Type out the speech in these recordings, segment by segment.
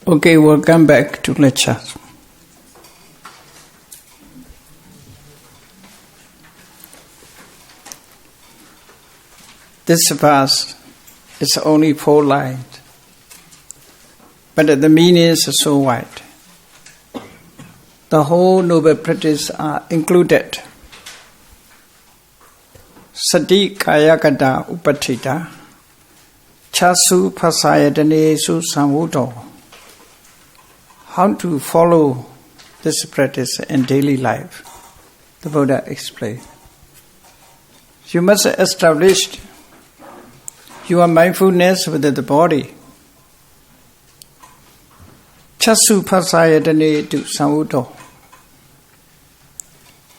Okay, welcome back to lecture. This verse is only 4 lines, but the meaning is so wide. The whole noble practice are included. Sati kayakata upatita, chasu pasayatane su samvuto. How to follow this practice in daily life, the Buddha explained. You must establish your mindfulness with the body. Chasu pasayatane tu samvuto.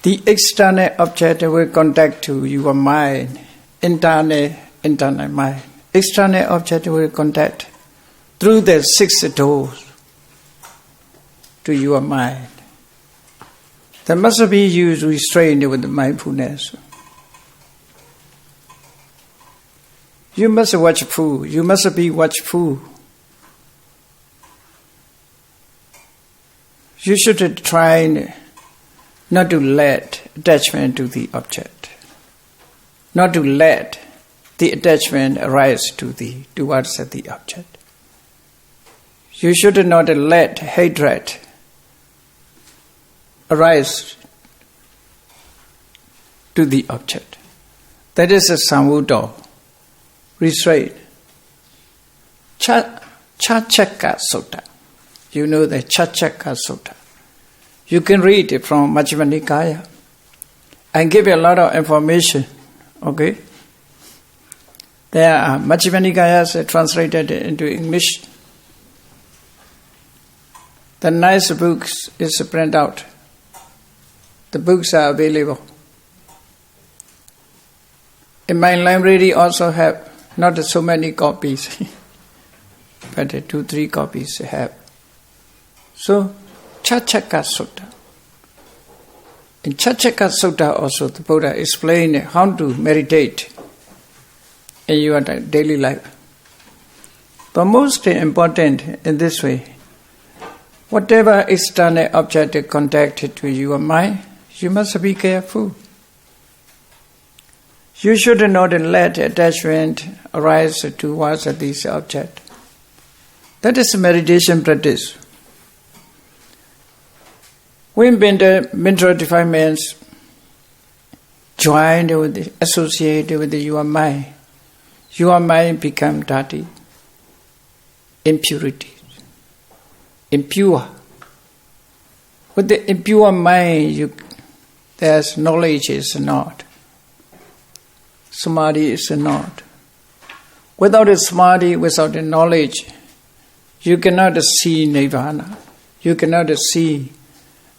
The external object will contact to your mind, internal mind. External object will contact through the 6 doors to your mind. There must be you restrained with mindfulness. You must watch food. You must be watchful. You should try not to let attachment to the object. Not to let the attachment arise towards the object. You should not let hatred arise to the object. That is a samvuto, restraint. Chachaka Sutta. You know the Chachaka Sutta. You can read it from Majjhima Nikaya and give you a lot of information. Okay? There are Majjhima Nikayas translated into English. The nice books is printed out. The books are available. In my library also have not so many copies, but 2-3 copies have. So, Chachaka Sutta. In Chachaka Sutta also the Buddha explained how to meditate in your daily life. But most important in this way, whatever external object contacted to your mind, you must be careful. You should not let attachment arise towards this object. That is meditation practice. When mental defilements join with, associated with your mind becomes dirty, impurity, impure. With the impure mind, there's knowledge is not. Samadhi is not. Without a samadhi, without a knowledge, you cannot see nirvana. You cannot see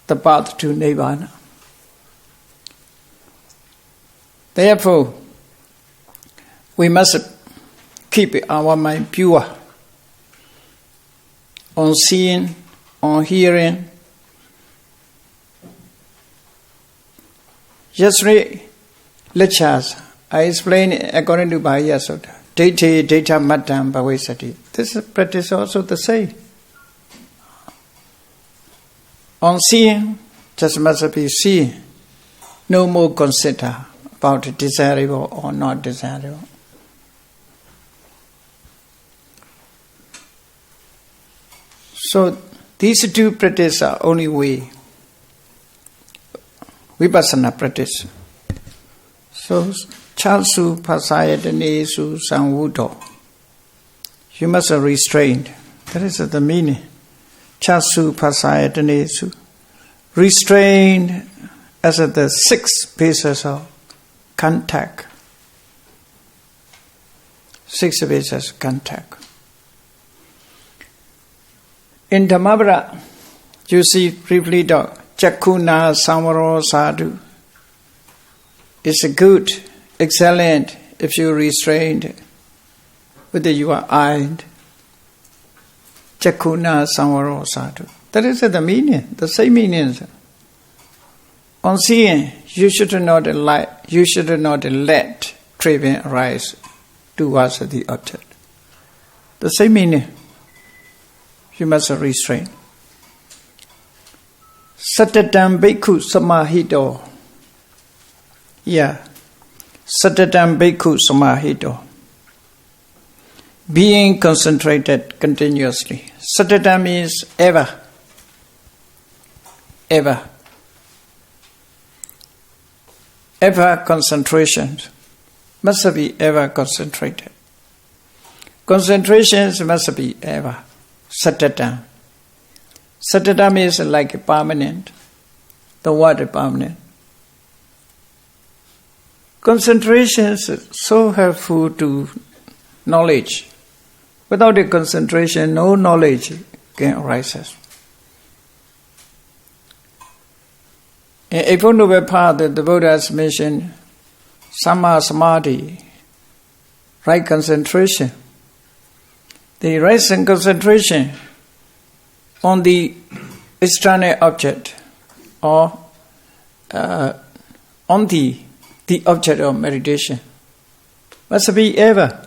the path to nirvana. Therefore, we must keep our mind pure on seeing, on hearing. Yesterday, lectures, I explained according to Bahaya Sutta. Daithi, Daitha, Mattam, Bhavesati. This practice also the same. On seeing, just must be seeing. No more consider about desirable or not desirable. So, these 2 practices are only way. Vipassana practice. So, Chasu pasayatane su samvuto. You must restrain. That is the meaning. Chasu pasayatane su. Restrained as the 6 pieces of contact. 6 pieces of contact. In Dhammavada, you see briefly the Chakkhuna Samvaro Sadhu. It's good, excellent if you restrained with your eye. Chakkhuna Samvaro Sadhu. That is the meaning, the same meaning. On seeing, you should not let craving arise towards the object. The same meaning. You must restrain. Satatam bhikkhu samahito. Yeah. Satatam bhikkhu samahito. Being concentrated continuously. Satatam means ever. Ever. Ever concentration. Must be ever concentrated. Concentrations must be ever. Satatam. Satatam is like permanent. The word is permanent. Concentration is so helpful to knowledge. Without a concentration, no knowledge can arise. In Eightfold Noble Path, the Buddha has mentioned Samma Samadhi, right concentration. The right concentration on the external object or on the object of meditation must be ever.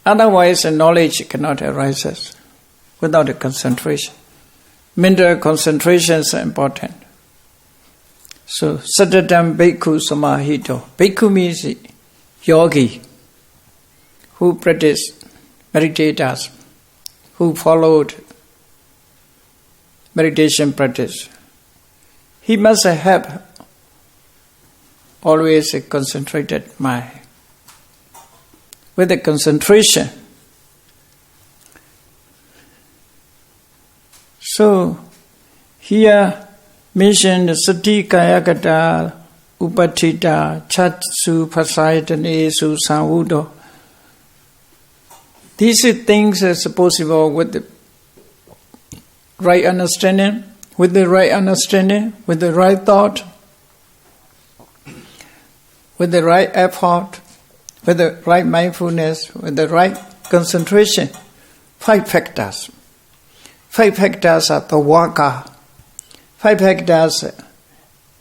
Otherwise, knowledge cannot arise without a concentration. Mental concentration is important. So, Satatam bhikkhu samahito. Bhikkhu means yogi who practice meditators, who followed meditation practice. He must have always a concentrated mind. With a concentration. So, here mentioned sati kayakata upatita chatsu pasayatane su samvudo. These things are possible with the right understanding, with the right thought, with the right effort, with the right mindfulness, with the right concentration. 5 factors. 5 factors are the waka. 5 factors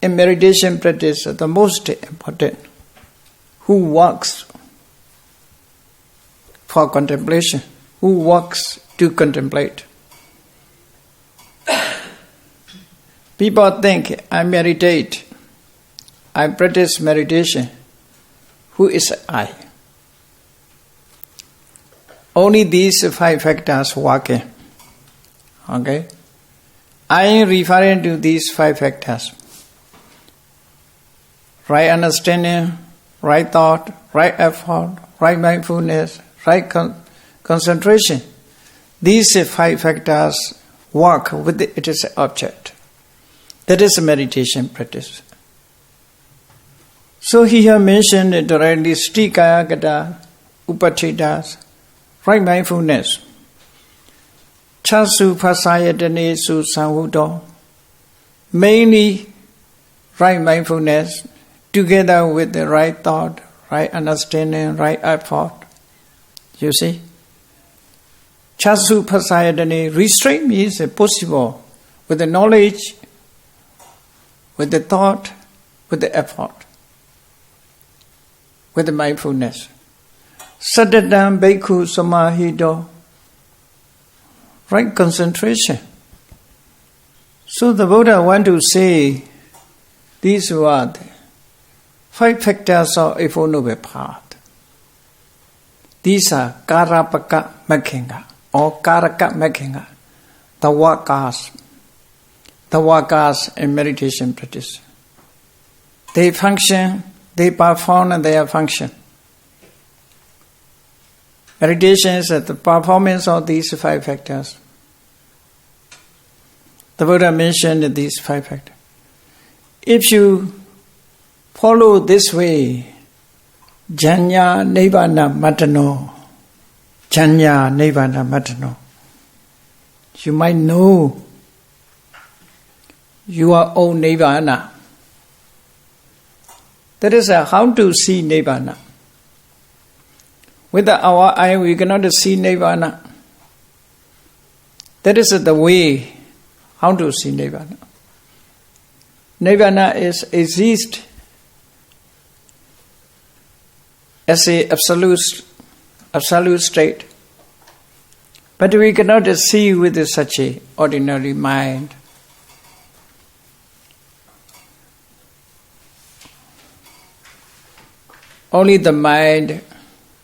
in meditation practice are the most important. Who works for contemplation? Who works to contemplate? People think, I meditate, I practice meditation. Who is I? Only these 5 factors working. Okay? I am referring to these 5 factors. Right understanding, right thought, right effort, right mindfulness, right concentration. These 5 factors work with its object. That is a meditation practice. So he has mentioned directly stikaya gata upatitas, right mindfulness. Chasu pasayatane su samvudo. Mainly right mindfulness together with the right thought, right understanding, right effort. You see? Chasu pasayatane, restraint means possible with the knowledge, with the thought, with the effort, with the mindfulness. Satatam bhikkhu samahito, right concentration. So the Buddha want to say these words, 5 factors of Eightfold Noble Path. These are karapaka mekhinga or karaka mekhinga, the wakas in meditation practice. They function, they perform their function. Meditation is the performance of these 5 factors. The Buddha mentioned these 5 factors. If you follow this way, janya nibbana matano, you might know your own nibbana. That is how to see nibbana. With our eye, we cannot see nibbana. That is the way how to see nibbana. Nibbana exists as a absolute state. But we cannot see with such a ordinary mind. Only the mind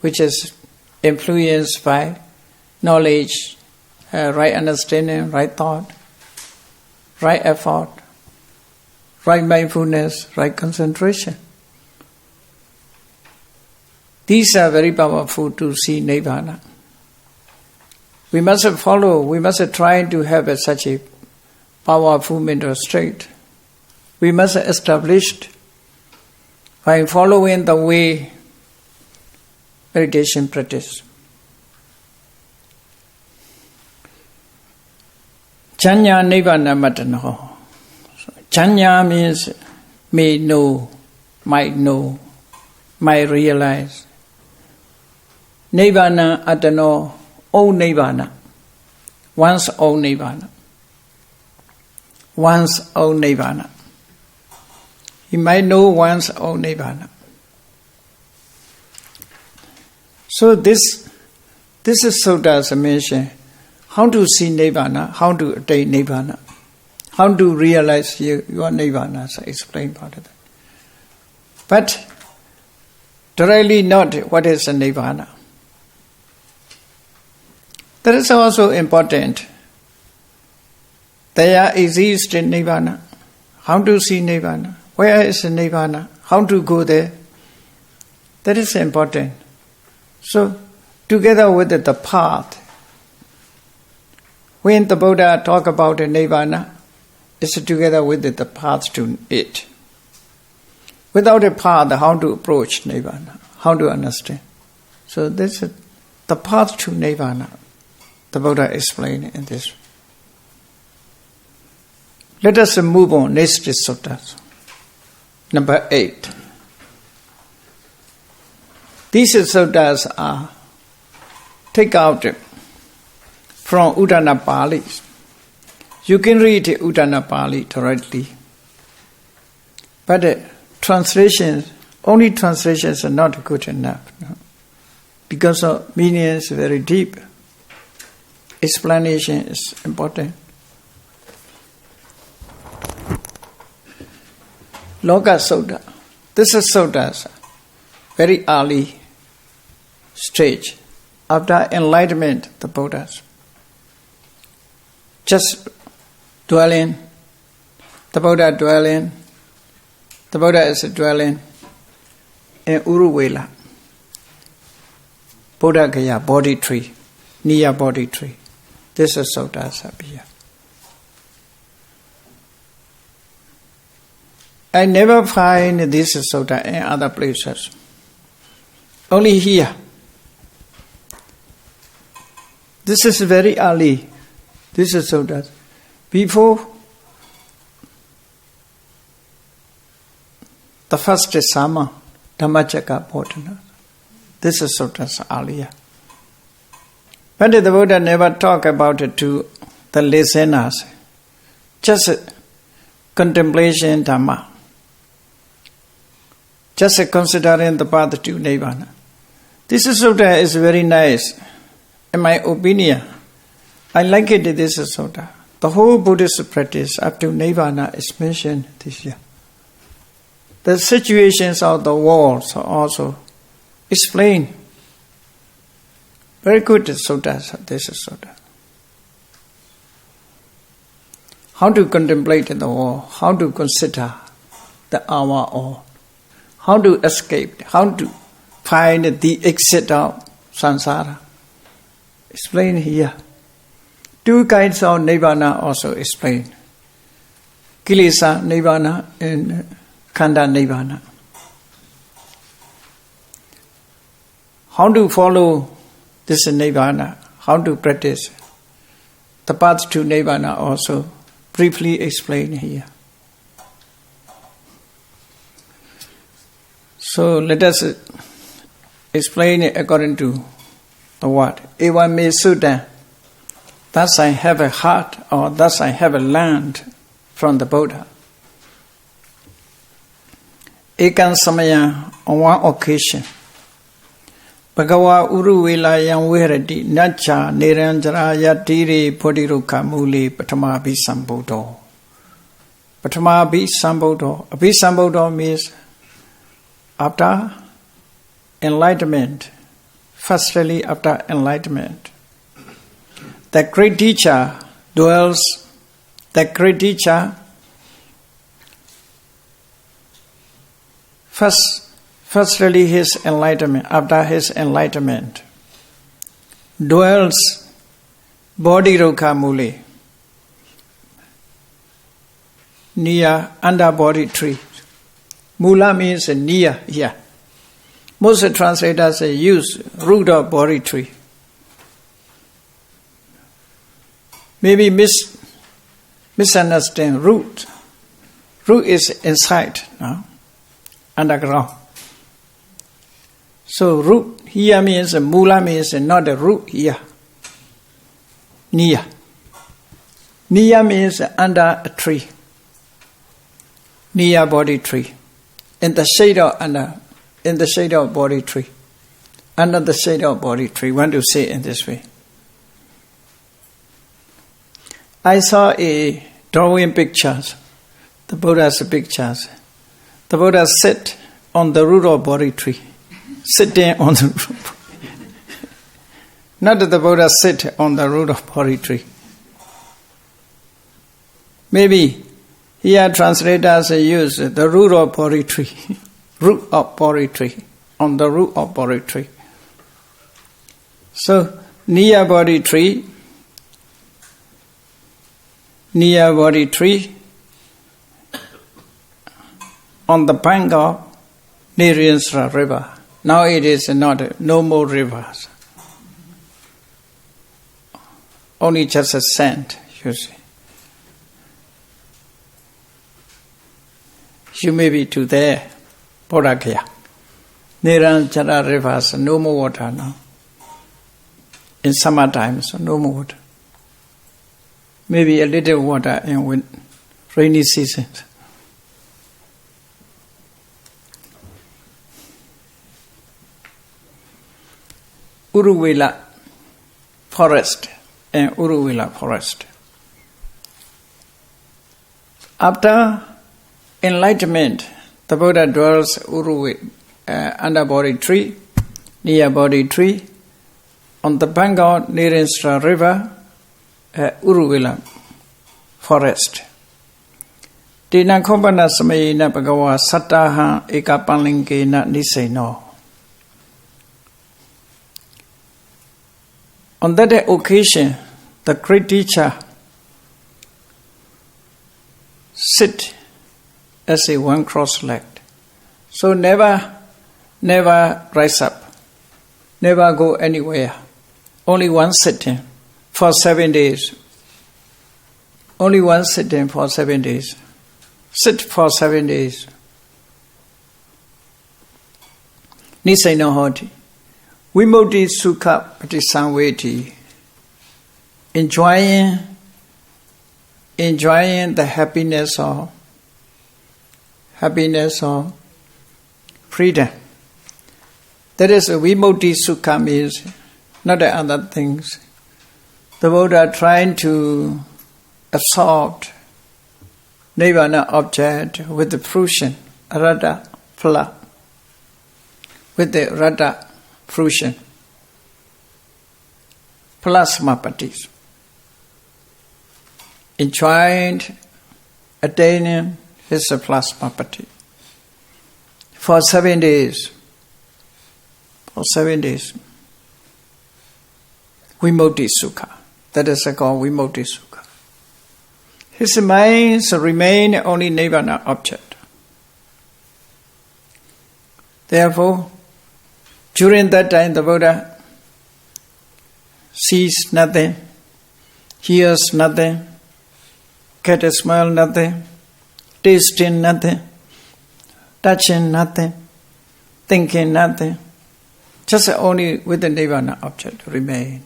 which is influenced by knowledge, right understanding, right thought, right effort, right mindfulness, right concentration. These are very powerful to see Nibbana. We must follow, we must try to have such a powerful mental state. We must establish by following the way meditation practice. Chanya Nibbana Matanaho. Chanya means may know, might realize. Nibbana Atano, own Nibbana. One's own Nibbana. One's own Nibbana. He might know one's own Nibbana. So this is Suta's mention. How to see Nibbana, how to attain Nibbana, how to realize your Nibbana, so explain part of that. But directly not what is a Nibbana. That is also important. There exists in Nibbana. How to see Nibbana? Where is Nibbana? How to go there? That is important. So, together with the path, when the Buddha talk about Nibbana, it's together with the path to it. Without a path, how to approach Nibbana? How to understand? So this is the path to Nibbana. The Buddha explained in this. Let us move on. Next is Sutta. Number 8. These suttas are take out from Uddana Pali. You can read Uddana Pali directly. But translations, only translations are not good enough. No? Because the meaning is very deep. Explanation is important. Loka Sutta. This is Sutta's very early stage. After enlightenment, the Buddhas just dwelling, the Buddha dwelling, the Buddha is dwelling in Uruvela, Buddha Gaya body tree, Niya body tree. This is Sutta Sabhiya. I never find this sutta in other places. Only here. This is very early. This is sutta. Before the first Sama, Dhammacakkappavattana. This is sutta earlier. But the Buddha never talked about it to the listeners. Just contemplation Dhamma. Just considering the path to Nibbana. This sutta is very nice. In my opinion, I like it, this sutta. The whole Buddhist practice up to Nibbana is mentioned this year. The situations of the world are also explained. Very good sutta, this sutta. How to contemplate the world, how to consider the hour all. How to escape, how to find the exit of samsara. Explain here. 2 kinds of Nibbana also explained. Kilesa Nibbana and Khanda Nibbana. How to follow this Nibbana, how to practice. The path to Nibbana also briefly explained here. So let us explain it according to the word. Evam me sutta. Thus I have a heart, or thus I have learned from the Buddha. Ekan samaya, on one occasion. Bhagava Uruvela Yamverati Nacha Niranjara Yatiri Podiruka Muli Patama Abhisambuddho. Patama Abhisambuddho. Abhisambuddho means after enlightenment. Firstly, after enlightenment. The great teacher dwells, the great teacher firstly his enlightenment, after his enlightenment, dwells Bodhiruka Muli, near under Bodhi tree. Mula means near here. Most translators use root of Bodhi tree. Maybe misunderstand root. Root is inside, no? Underground. So root here means mula means not the root here. Near. Near means under a tree. Near Bodhi tree. In the shade of Bodhi tree. Under the shade of Bodhi tree. Want to say it in this way. I saw a drawing pictures, the Buddha's pictures. The Buddha sit on the root of Bodhi tree. Sitting on the root. Not that the Buddha sit on the root of Bodhi tree. Maybe here translators use the root of Bodhi tree. Root of Bodhi tree. On the root of Bodhi tree. So, near Bodhi tree, on the bank of Nirensra river. Now it is no more rivers. Only just a sand, you see. You may be to there, Bodhagaya. Niranjara rivers, no more water now. In summertime, so no more water. Maybe a little water in rainy seasons. Uruvela forest and Uruvela forest. After enlightenment, the Buddha dwells under Bodhi tree, near Bodhi tree, on the bank of Nirensra river, Uruvela forest. Tina Kompana Samayina Bhagava Sattaha Ekapanlinkena Niseno. On that occasion, the great teacher sit as a one cross-legged. So never rise up, never go anywhere. Only one sitting for 7 days. Only one sitting for 7 days. Sit for 7 days. Niseno hoti. Vimukti sukha patisamveti. Enjoying the happiness of freedom. That is vimukti sukha means not the other things. The Buddha trying to absorb nirvana object with the fruition, rada phala, with the rada fruition, plasmapatis. Enjoying, attaining his plasmapati. For 7 days. For 7 days. Vimukti sukha. That is called Vimukti sukha. His mind remain only nirvana object. Therefore, during that time the Buddha sees nothing, hears nothing, get a smell nothing, tasting nothing, touching nothing, thinking nothing. Just only with the nirvana object remain.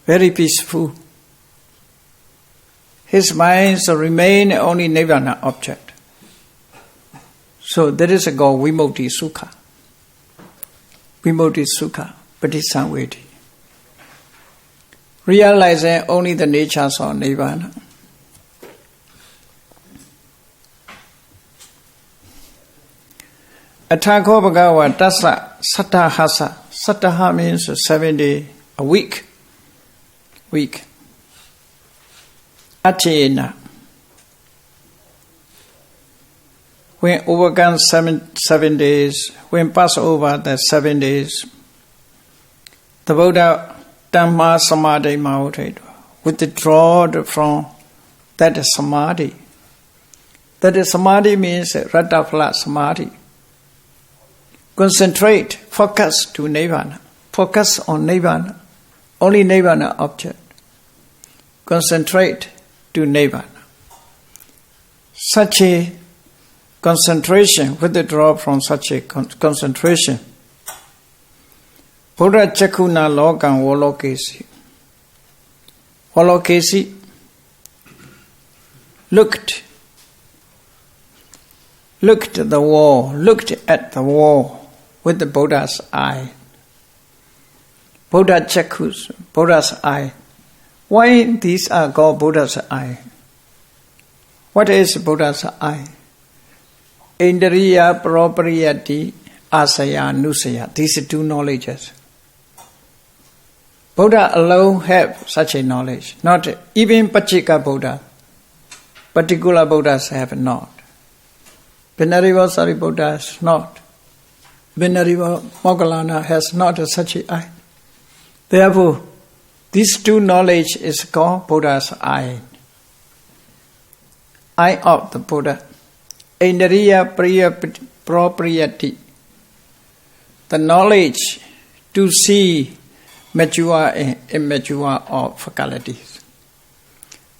Very peaceful. His mind remain only nirvana object. So there is a called Vimukti Sukha. Vimukti Sukha, Patisamvedi. Realizing only the natures of Nirvana. Athako Bhagawa Tassa Sattahasa. Sattaha means 7 days, a week. Achena. When overcome 7 days, when pass over the 7 days, the Buddha Dhamma Samadhi Mahotedva withdraw from that Samadhi. That Samadhi means Ratafala Samadhi. Concentrate, focus to Nirvana. Focus on Nirvana. Only Nirvana object. Concentrate to Nirvana. Such a concentration, withdraw from such a concentration. Buddha Chakuna Lokan Walokesi. Walokesi looked at the wall with the Buddha's eye. Buddha Chakus, Buddha's eye. Why these are called Buddha's eye? What is Buddha's eye? Indriya Propriyati Asaya Nusaya. These are 2 knowledges. Buddha alone have such a knowledge. Not even Pachika Buddha. Particular Buddhas have not. Venerable Sariputta has not. Venerable Moggallana has not such an eye. Therefore, these 2 knowledge is called Buddha's eye. Eye of the Buddha. Indriya Propriyati. The knowledge to see mature and immature of faculties.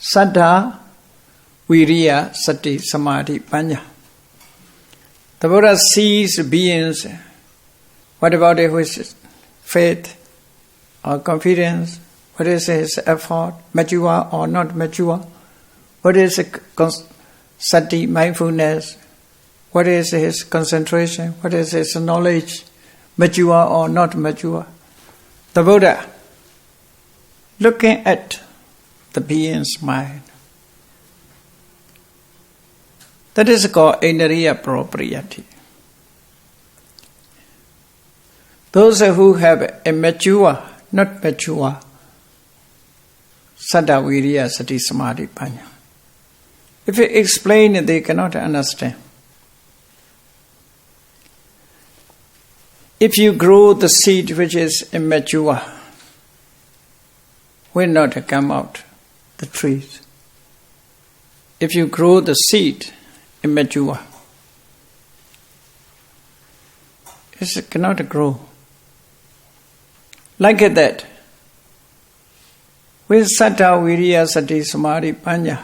Saddha, Viriya, Sati, Samadhi, Panya. The Buddha sees beings. What about his faith or confidence? What is his effort? Mature or not mature? What is sati, mindfulness? What is his concentration? What is his knowledge? Mature or not mature? The Buddha, looking at the being's mind. That is called Indriya Propriyati. Those who have immature, not mature, Saddha, Viriya, Sati, Samadhi, Panya. If you explain it, they cannot understand. If you grow the seed which is immature, will not come out the trees. If you grow the seed immature, it cannot grow. Like that, with Sattva, Viriya, Sati, Samadhi, Panya,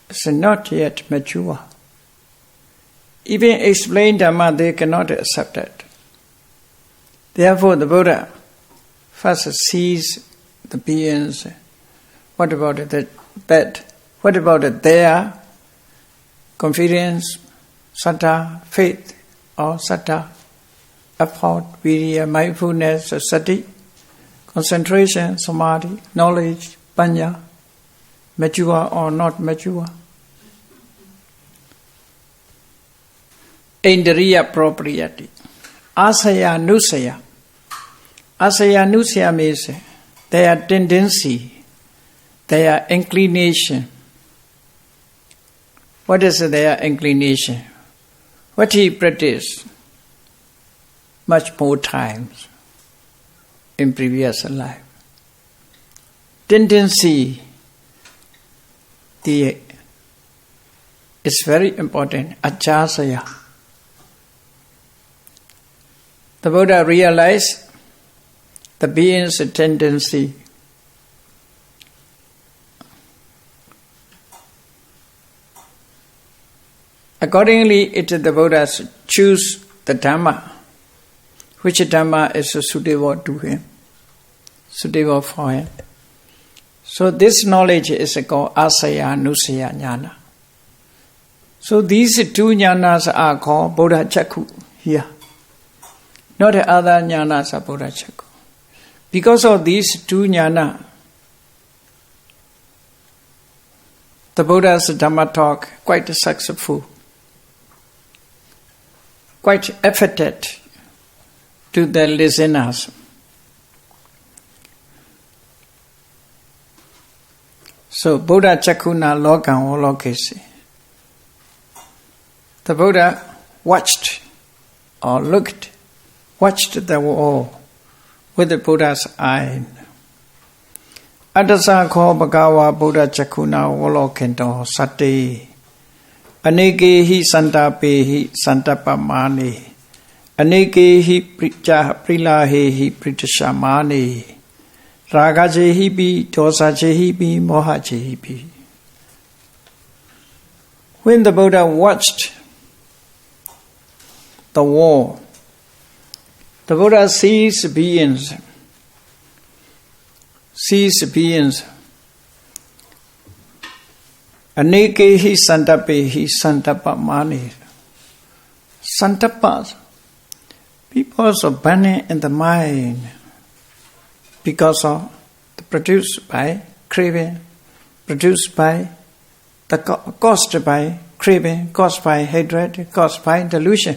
it's not yet mature. Even explain Dhamma, they cannot accept it. Therefore, the Buddha first sees the beings. What about that? What about their confidence, sattva, faith, or sattva, effort, viriya, mindfulness, sati, concentration, samadhi, knowledge, panya, mature or not mature? Indriya Propriyati. Asaya Nusaya. Asaya Nusaya means their tendency, their inclination. What is their inclination? What he practiced much more times in previous life. Tendency is very important. Achasaya. The Buddha realized the being's tendency. Accordingly, the Buddhas choose the Dhamma, which Dhamma is suitable to him, suitable for him. So this knowledge is called Asaya Nusaya Jnana. So these two jnanas are called Buddha Chakku here. Not the other jnanas are Buddha Chakku. Because of these two jnana, the Buddha's Dhamma talk quite successful, quite affected to the listeners. So Buddha Chakuna Lokam Lokesi. The Buddha watched the world with the Buddha's eye. Adasa ko Bhagawa Buddha Chakuna Volokento Sati Anekehi Santapehi Santapamani Anekehi Prilahehi Pritashamani Raga Jehibi Dosa Jehibi Moha Jehibi. When the Buddha watched the world, the Buddha sees beings. Anekehi santapehi santapamani. Santapas, people are burning in the mind because of produced by craving, produced by the caused by craving, caused by hatred, caused by delusion.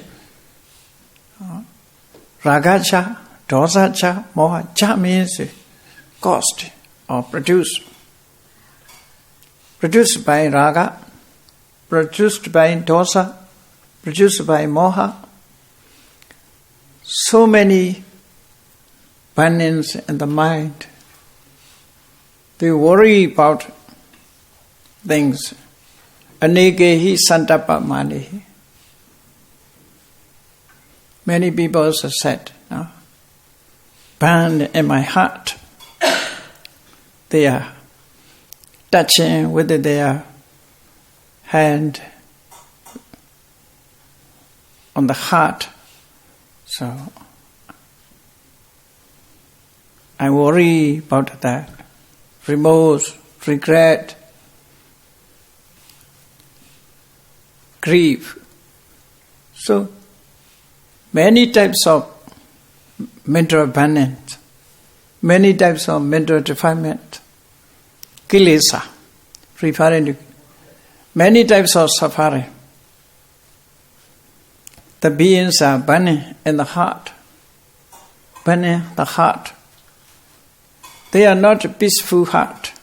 Ragacha, dosacha, moha. Cha means caused or produced. Produced by raga, produced by dosa, produced by moha. So many burnings in the mind. They worry about things. Anekehi santapamani. Many people have said, no? Burned in my heart. They are touching with their hand on the heart. So I worry about that. Remorse, regret, grief. So many types of mental abandonment, many types of mental defilement, kilesa, referring to many types of suffering. The beings are burning in the heart, burning the heart. They are not a peaceful heart,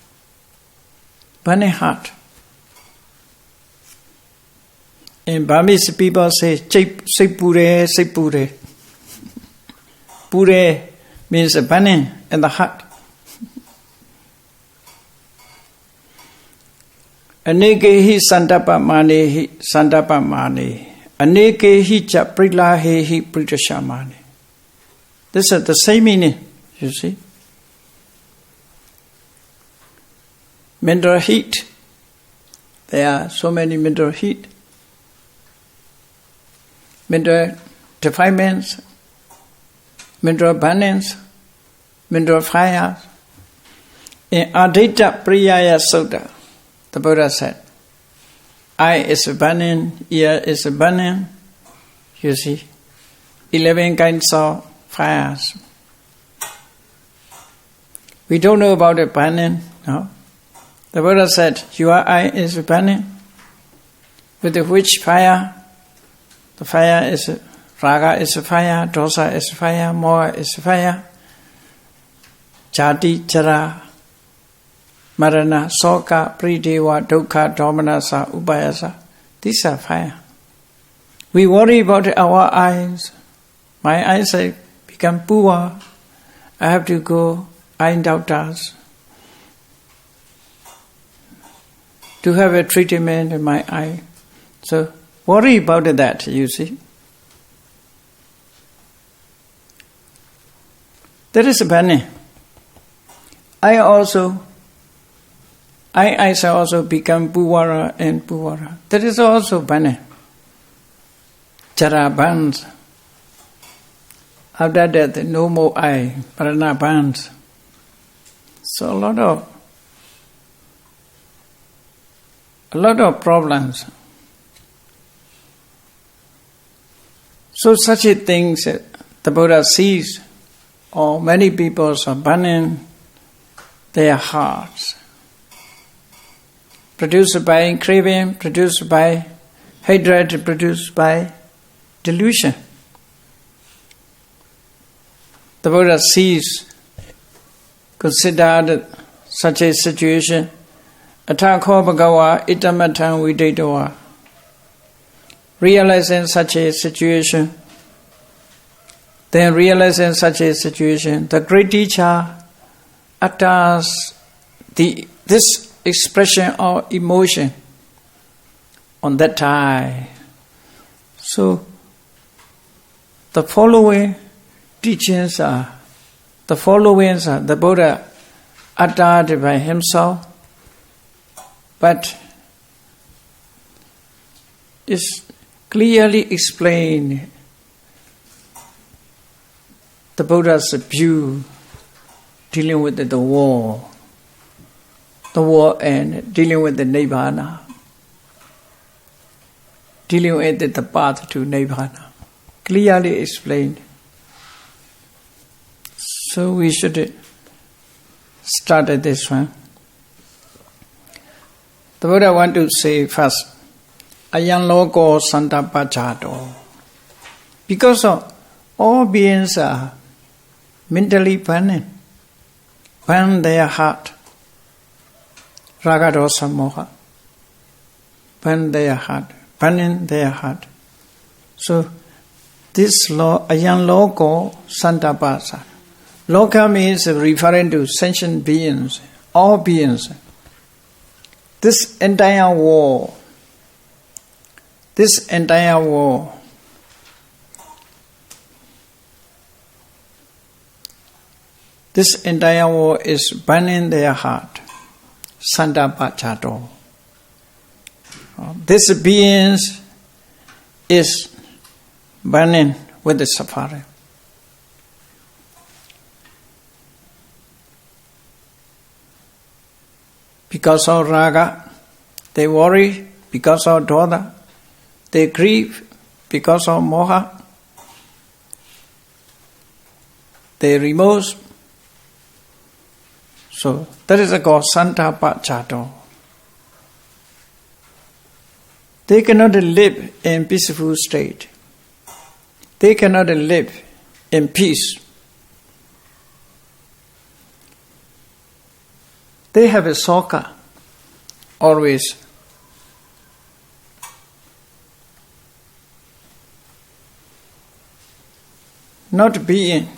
burning heart. In Burmese people say, "Sei pure, sei pure." Pure means burning in the heart. Anekehi santapamani santapamani. Anekehi cha prilahehi pritashamani. This is the same meaning, you see. Mental heat. There are so many mental heat. Mental defilements, mental abundance, mental fire. In Advaita Priyaya Sutta, the Buddha said, eye is burning, ear is burning. You see, 11 kinds of fires. We don't know about the burning, no? The Buddha said, your eye is burning. With which fire? The fire is raga is fire, dosa is fire, moha is fire, jati, jara, marana, soka, pridewa, dukkha, domanasa, upayasa. These are fire. We worry about our eyes. My eyes have become poor. I have to go eye doctors to have a treatment in my eye. So worry about that, you see. There is a burning. Eyes also become puwara and puwara. There is also burning. Jara burns. After death, no more eye. Prana burns. So a lot of problems. So such a thing the Buddha sees, or many people are burning their hearts. Produced by craving, produced by hatred, produced by delusion. The Buddha sees, considered such a situation, Atakho Bhagawa Itamatang Videtawa. Realizing such a situation, then realizing such a situation, the great teacher utters this expression of emotion on that time. So, the following teachings are, the Buddha uttered by himself, but is clearly explained the Buddha's view dealing with the war and dealing with the Nibbana, dealing with the path to Nibbana, clearly explained. So we should start at this one. The Buddha want to say first, Ayan Loko Santa Pachato. Because all beings are mentally burning their heart. Raga dosa moha. Burning their heart. So this law, Ayan Loko Santa Pacha. Loka means referring to sentient beings, all beings. This entire war is burning their heart. Santa Pachato. This beings is burning with the suffering. Because of raga, they worry. Because of dodha, they grieve. Because of moha, they remorse. So that is called Santa Pachato. They cannot live in peaceful state. They cannot live in peace. They have a soka always. Not being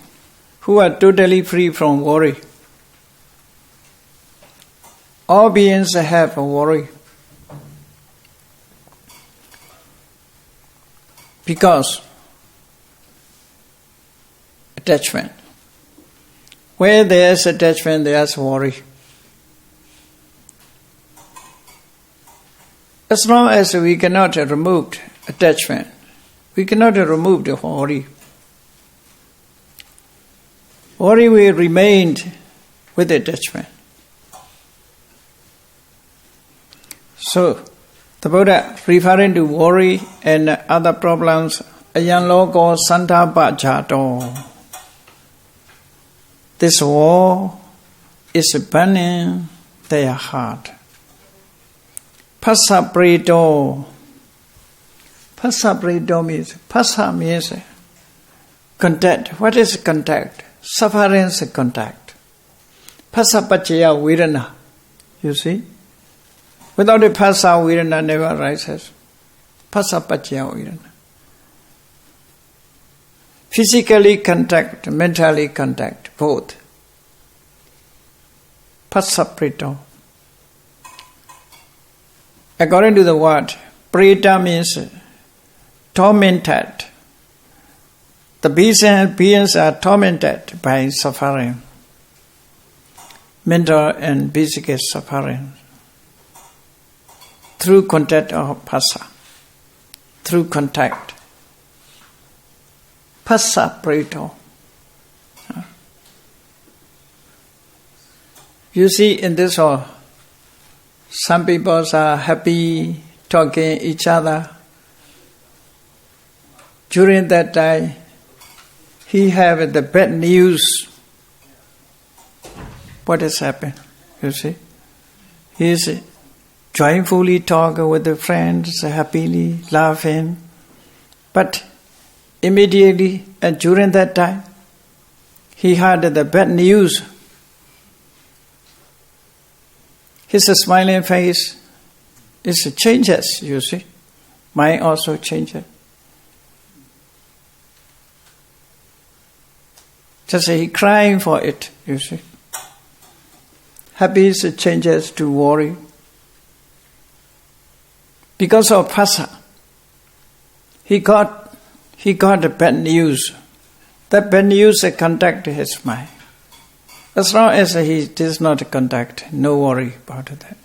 who are totally free from worry. All beings have a worry. Because attachment. Where there is attachment, there is worry. As long as we cannot remove attachment, we cannot remove the worry. Worry will remain with attachment. So, the Buddha referring to worry and other problems, Ayan Loko Santa Pachato. This war is burning their heart. Passa Preto. Passa Preto means, Passa means contact. What is contact? Suffering's contact. Passa Pachaya Virana. You see? Without a Passa, Virana never arises. Passa Pachaya Virana. Physically contact, mentally contact, both. Passa Preto. According to the word, preta means tormented. The beings are tormented by suffering, mental and physical suffering, through contact of passa, through contact. Passa preto. You see in this all, some people are happy talking each other. during that time, he have the bad news. What has happened? You see? He is joyfully talking with the friends, happily, laughing. But immediately, and during that time, he heard the bad news. His smiling face is changes, you see. Mine also changes. Just he crying for it, you see. Happy changes to worry. Because of phassa, he got the bad news. That bad news contact his mind. As long as he does not contact, no worry about that.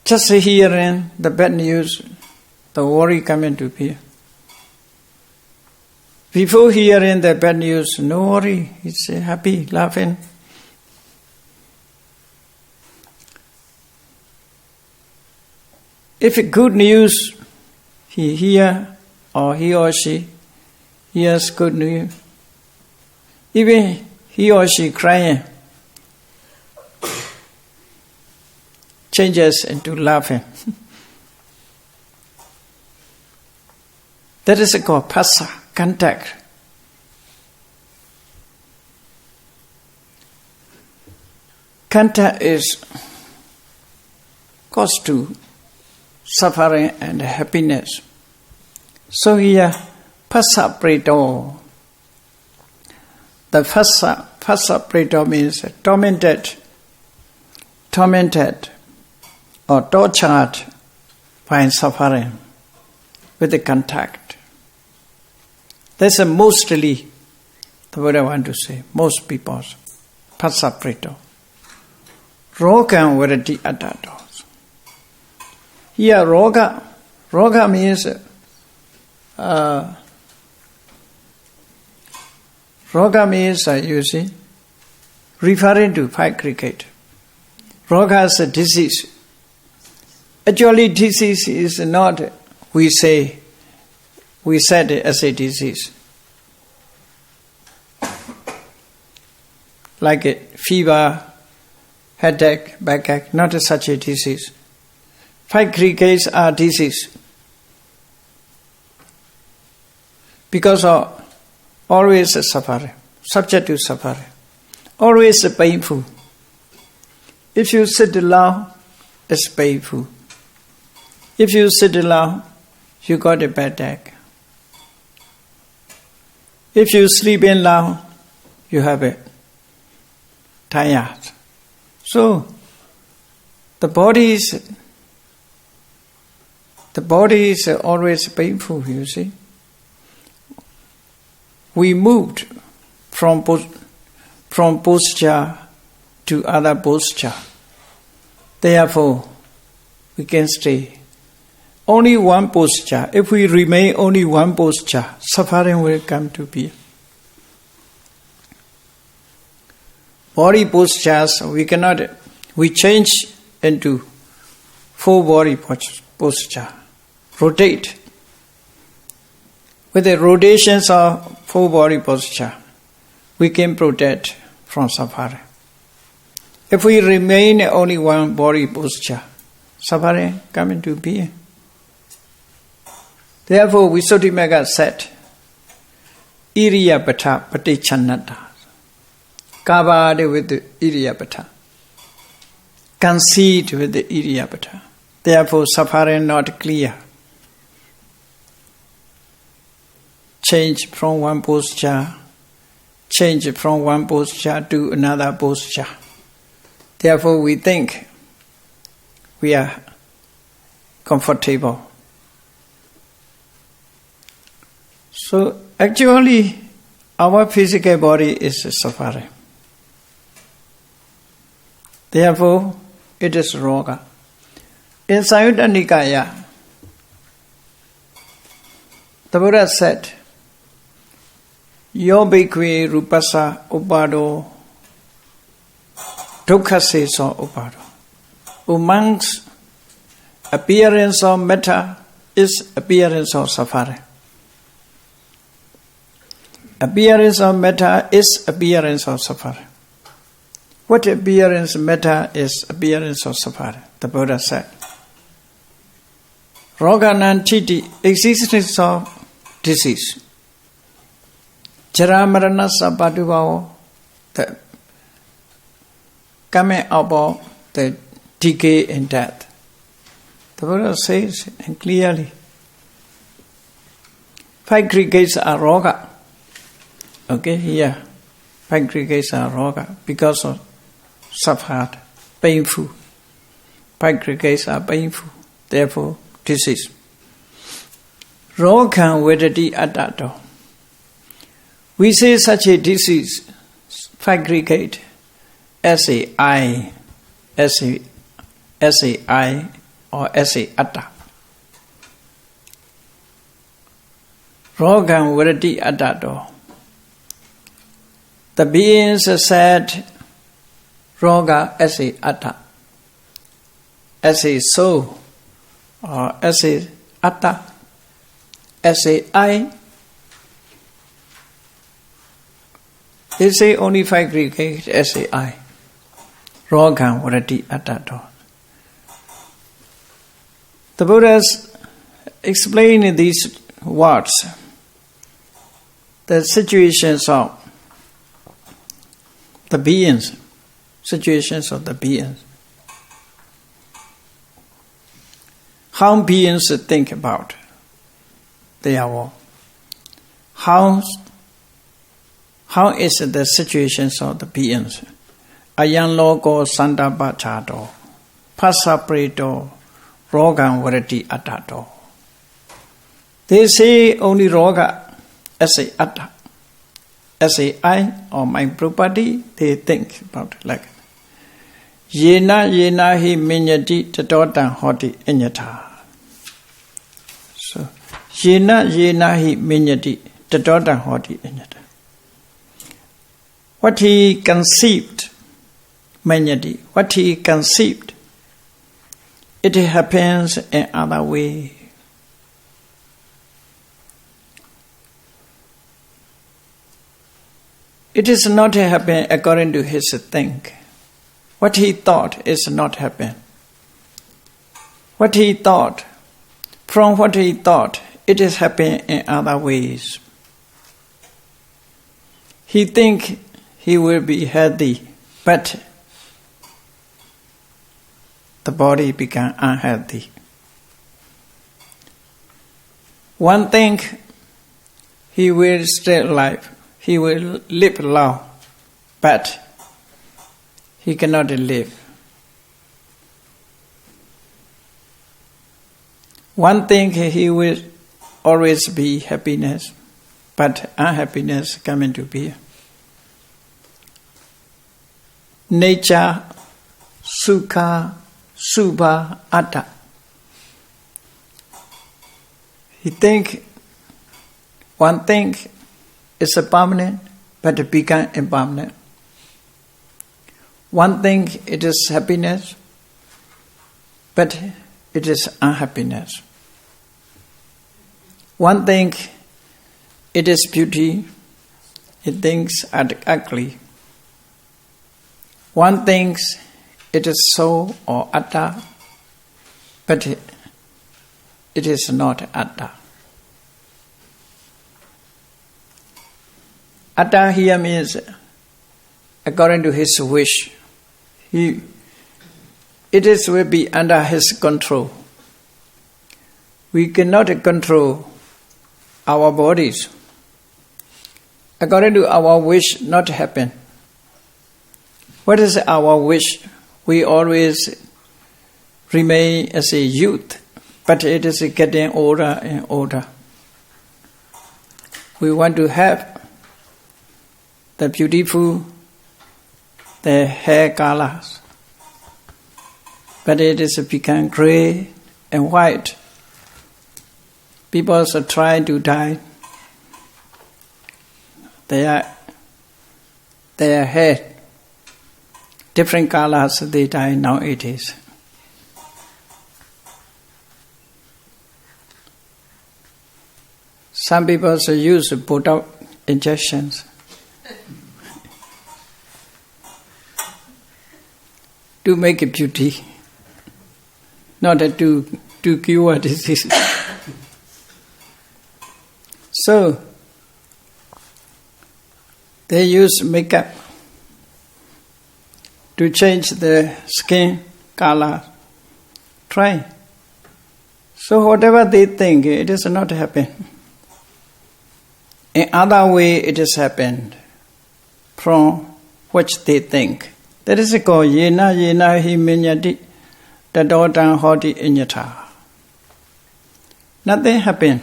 Just hearing the bad news, the worry coming to appear. Before hearing the bad news, no worry, he's happy, laughing. If good news he hear, or he or she hears good news, even he or she crying, changes into laughing. That is called phassa, contact. Contact is cause to suffering and happiness. So here, phassa preto. The phassa preto means tormented or tortured by suffering with the contact. That's mostly, the word I want to say, most people, phassa preto. Rogam varati atatos. Here, roga means you see, referring to fight cricket. Roga is a disease. Actually, disease is not, we said it as a disease. Like a fever, headache, backache, not such a disease. Fight crickets are disease. Because of always suffering, subject to suffering, always painful. If you sit long, it's painful. If you sit long, you got a bad headache. If you sleep in long, you have it tired. So the body is always painful, you see. We moved from posture to other posture. Therefore, we can stay only one posture. If we remain only one posture, suffering will come to be. Body postures, we change into full body posture. Rotate. With the rotations of full body posture, we can protect from suffering. If we remain only one body posture, suffering come into being. Therefore, Visuddhimagga said, Iriyapata Patichanata. Kavade with the Iriyapata. Conceit with the Iriyapata. Therefore, suffering not clear. Change from one posture to another posture. Therefore, we think we are comfortable. So, actually, our physical body is suffering. Therefore, it is roga. In Samyutta Nikaya, the Buddha said, Yo bhikkhve rupasa upado dukkhaseso upado. Amongst appearance of matter is appearance of suffering. Appearance of matter is appearance of suffering. What appearance matter is appearance of suffering, the Buddha said. Roganantiti, existence of disease. Jaramarana sabaduvao, the coming about the decay and death. The Buddha says and clearly, 5 great gates are roga. Okay, here, 5 great gates are roga because of suffered, painful. 5 great gates are painful, therefore disease. Rogan vedati atato. We say such a disease, 5 great gate, as a I or as a atta. Rogan vedati atato. The beings said roga as a atta, as a soul, or as a atta, as a I. They say only 5 Greek as a I. Rogan vedati atato. The Buddhas explain in these words the situations of the beings, how beings think about their war. How is the situations of the beings? Ayan logo sandabachado, pasapredo, rogan vedati atato. They say only roga as a atta, as a I or my property. They think about it like yena hi minyati tatotan hoti inyata. So yena hi minyati tatotan hoti inyata. What he conceived, minyati, what he conceived, it happens in other way. It is not happening according to his think. What he thought is not happening. What he thought, from what he thought, it is happening in other ways. He think he will be healthy, but the body become unhealthy. One think he will stay alive. He will live long, but he cannot live. One thing he will always be happiness, but unhappiness coming to be. Nature, sukha, subha, atta. He think one thing is a permanent, but it become impermanent. One thing it is happiness, but it is unhappiness. One thing it is beauty, it thinks ugly. One thinks it is soul or atta, but it is not atta. Atta here means according to his wish. It will be under his control. We cannot control our bodies. According to our wish, not happen. What is our wish? We always remain as a youth, but it is getting older and older. We want to have the beautiful, the hair colors, but it is become gray and white. People are trying to dye their hair. Different colors they dye nowadays. Some people also use Botox injections to make a beauty, not to cure disease. So they use makeup to change the skin color. Try. So whatever they think, it is not happening. In other way, it has happened from which they think. That is called yena hi minyati tadotan hoti inyata. Nothing happened.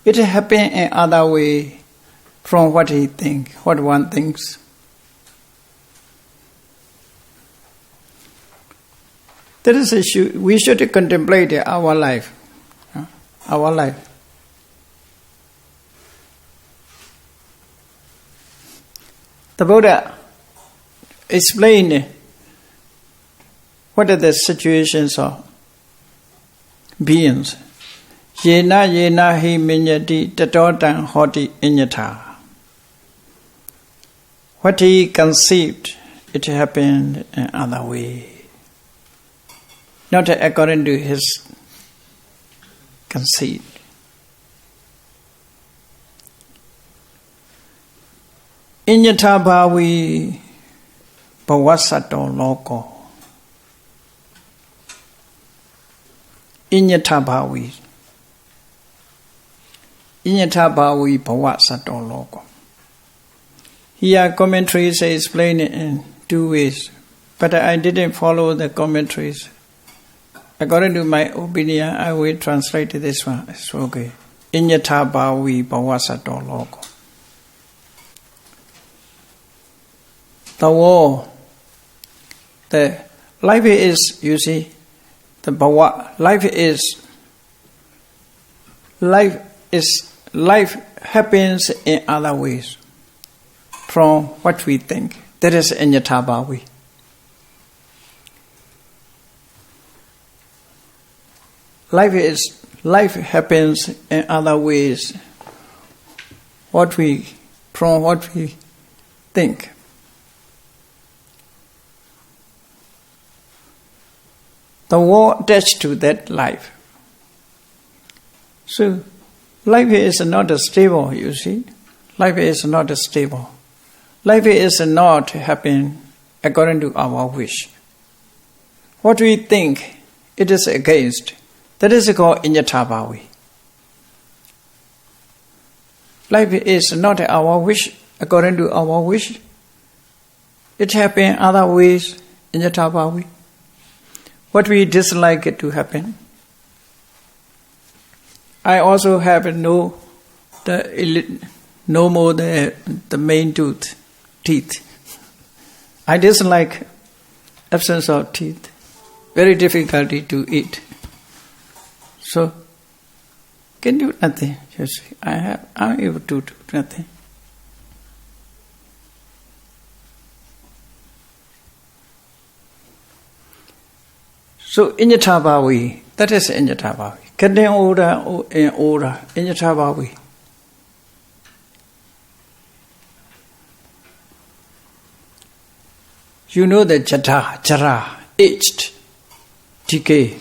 It happened in other way from what he thinks, what one thinks. That is issue. We should contemplate our life. Our life. The Buddha explained what are the situations of beings. Yena hi minyati tadotan hoti inyata. What he conceived, it happened in other way. Not according to his conceit. Inyata bhavi bhavasato loko. Inyata bhavi. Inyata bhavi bhavasato loko. Here commentaries explain it in two ways, but I didn't follow the commentaries. According to my opinion, I will translate this one. It's okay. Inyata bhavi bhavasato loko. The war, the life is, you see, the bhava, life happens in other ways from what we think. That is inyata bhavi. Life happens in other ways from what we think. The war attached to that life. So, life is not stable, you see. Life is not stable. Life is not happening according to our wish. What we think, it is against. That is called inyata bhavi. Life is not our wish, according to our wish. It happens other ways, inyata bhavi. What we dislike it to happen. I also have no more the main teeth. I dislike absence of teeth. Very difficulty to eat. So, can do nothing. You see, I'm able to do nothing. So, inyata bhavi, that is inyata bhavi. Getting older and older, inyata bhavi. You know the jara, aged, decay.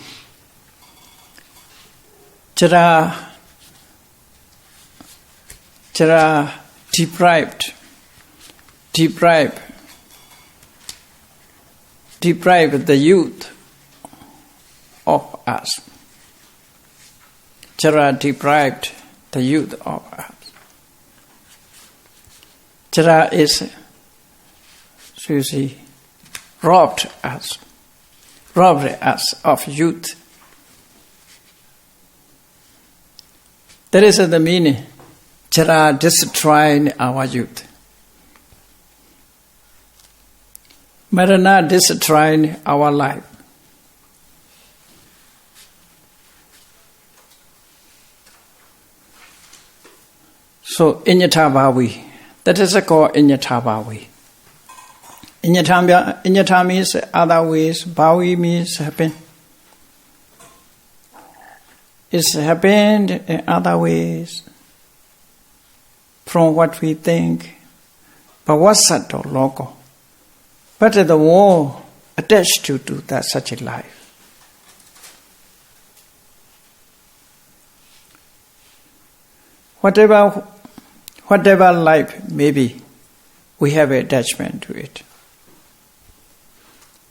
Jara, deprived the youth of us. Jara deprived the youth of us. Jara is, so you see, robbed us of youth. That is the meaning. Jara destroying our youth. Marana destroying our life. So, inyata bhavi. That is called inyata bhavi. Inyata means other ways. Bhavi means happen. It's happened in other ways. from what we think. Bhavasato logo. But the war attached to that such a life. Whatever life may be, we have attachment to it.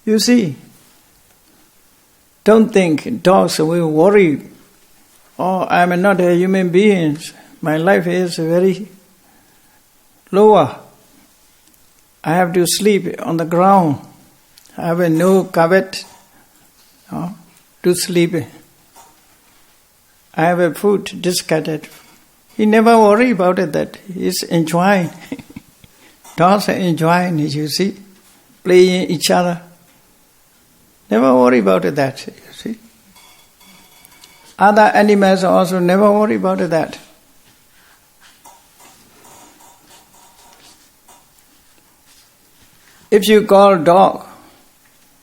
You see, don't think dogs will worry, oh, I am not a human being, my life is very lower. I have to sleep on the ground. I have no carpet to sleep. I have a food discarded. He never worry about it, that he's enjoying. Dogs are enjoying, you see, playing each other. Never worry about that, you see. Other animals also never worry about that. If you call dog,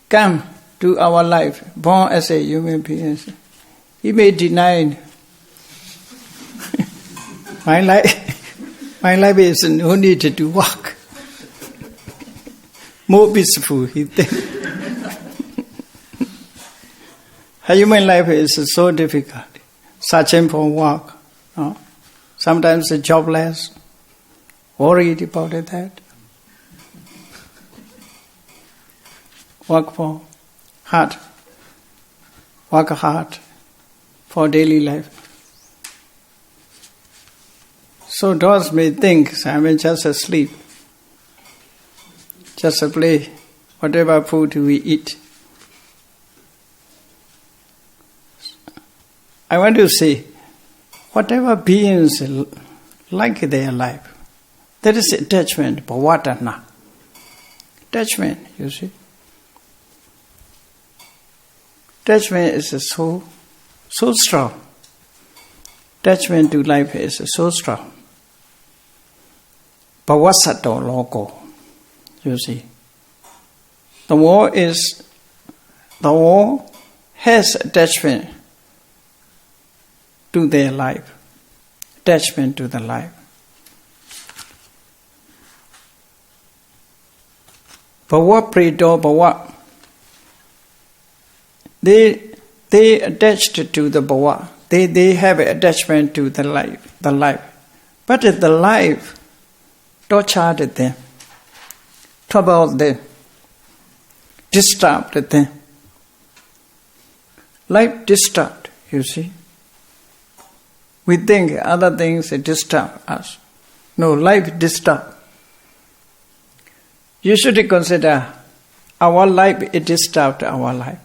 come to our life, born as a human being, he may deny. My life is no need to walk. More peaceful, he thinks. Human life is so difficult. Searching for work. Sometimes jobless. Worried about that. Work hard for daily life. So dogs may think, I mean, just asleep, just play, whatever food we eat. I want to say, whatever beings like their life, there is attachment, bhavatana. Attachment, you see. Attachment is so strong. Attachment to life is so strong. Bhavasato logo, you see. The war has attachment to their life. Attachment to the life. Bhava preto bhava. They attached to the bhava. They have attachment to the life. But the life tortured them, troubled them, disturbed them. Life disturbed, you see. We think other things disturb us. No, life disturbed. You should consider our life, it disturbed our life.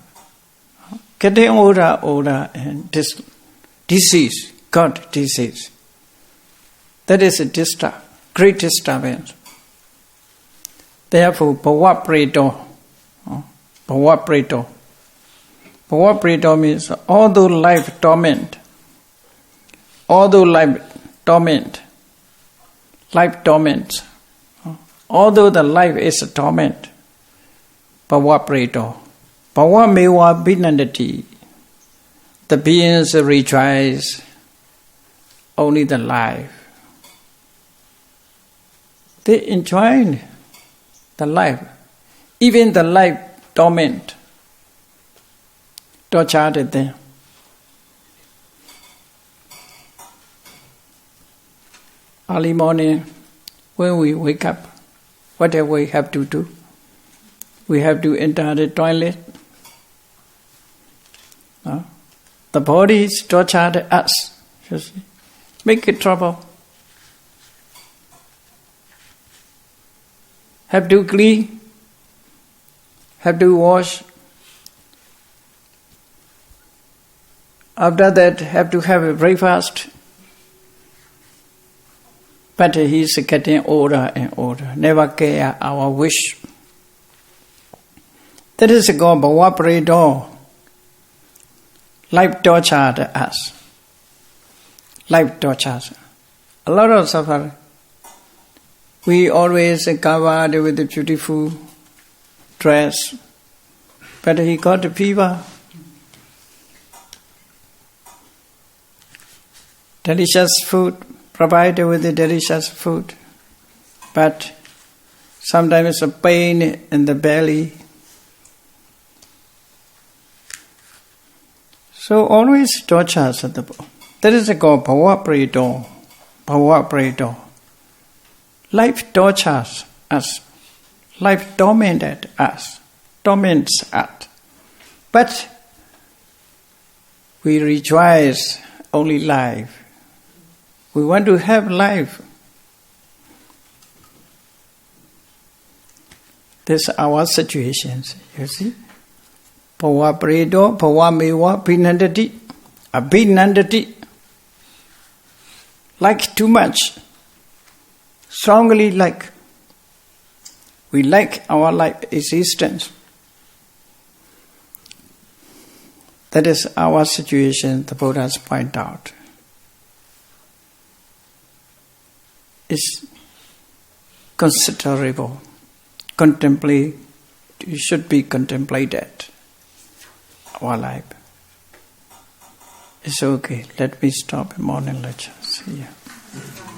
Getting older and disease, God disease. That is a great disturbance. Therefore, bhava preto. Bhava preto. Bhava preto means although life torment, life torments. Although the life is a torment, bhava preto. Bhava meva binandati. The beings rejoice only the life. They enjoy the life. Even the life torment, tortured them. Early morning, when we wake up, whatever we have to do, we have to enter the toilet. The body is tortured us. Make it trouble. Have to clean, have to wash. After that, have to have a breakfast. But he is getting older and older, never care our wish. That is called bhava preto. Life tortured us. Life tortures. A lot of suffering. We always covered with a beautiful dress, but he got a fever. Delicious food, provided with the delicious food, but sometimes a pain in the belly. So always tortures at the body. That is called bhava preto. Bhava preto. Life tortures us. Life tormented us. Torments us. But we rejoice only life. We want to have life. This is our situations, you see. Bhava preto, bhava meva, abhinandati. Abhinandati. Like too much. Strongly like. We like our life existence. That is our situation, the Buddhas point out. It's considerable. Contemplate, it should be contemplated. Our life. It's okay. Let me stop morning lecture. See ya.